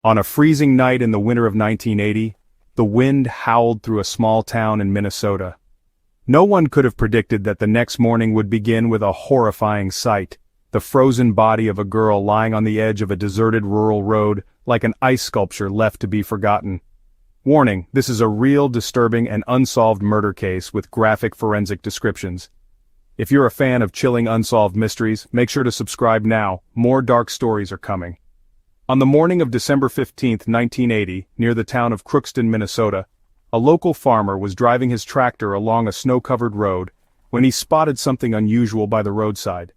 On a freezing night in the winter of 1980, the wind howled through a small town in Minnesota. No one could have predicted that the next morning would begin with a horrifying sight: the frozen body of a girl lying on the edge of a deserted rural road like an ice sculpture left to be forgotten. Warning: this is a real, disturbing, and unsolved murder case with graphic forensic descriptions. If you're a fan of chilling unsolved mysteries, make sure to subscribe now. More dark stories are coming. On the morning of December 15, 1980, near the town of Crookston, Minnesota, a local farmer was driving his tractor along a snow-covered road when he spotted something unusual by the roadside.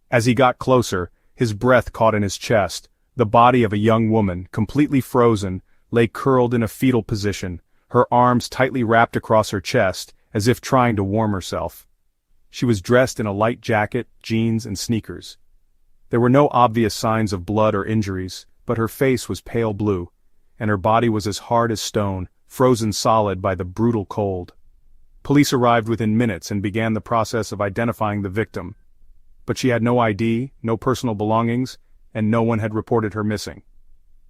As he got closer, his breath caught in his chest. The body of a young woman, completely frozen, lay curled in a fetal position, her arms tightly wrapped across her chest, as if trying to warm herself. She was dressed in a light jacket, jeans, and sneakers. There were no obvious signs of blood or injuries, but her face was pale blue, and her body was as hard as stone, frozen solid by the brutal cold. Police arrived within minutes and began the process of identifying the victim. But she had no ID, no personal belongings, and no one had reported her missing.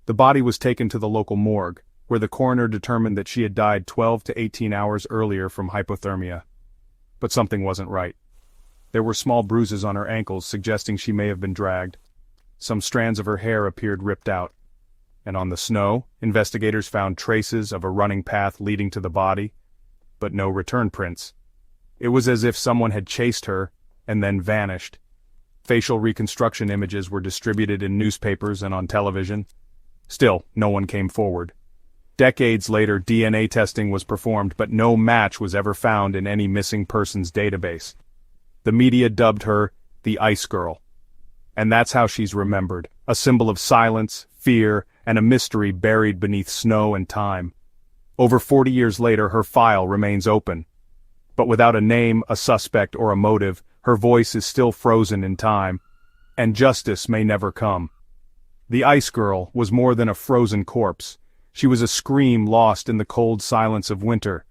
The body was taken to the local morgue, where the coroner determined that she had died 12 to 18 hours earlier from hypothermia. But something wasn't right. There were small bruises on her ankles suggesting she may have been dragged. Some strands of her hair appeared ripped out. And on the snow, investigators found traces of a running path leading to the body, but no return prints. It was as if someone had chased her and then vanished. Facial reconstruction images were distributed in newspapers and on television. Still, no one came forward. Decades later, DNA testing was performed, but no match was ever found in any missing persons database. The media dubbed her the Ice Girl. And that's how she's remembered, a symbol of silence, fear, and a mystery buried beneath snow and time. Over 40 years later, her file remains open. But without a name, a suspect, or a motive, her voice is still frozen in time, and justice may never come. The Ice Girl was more than a frozen corpse. She was a scream lost in the cold silence of winter.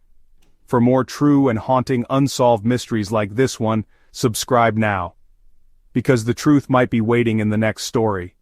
For more true and haunting unsolved mysteries like this one, subscribe now. Because the truth might be waiting in the next story.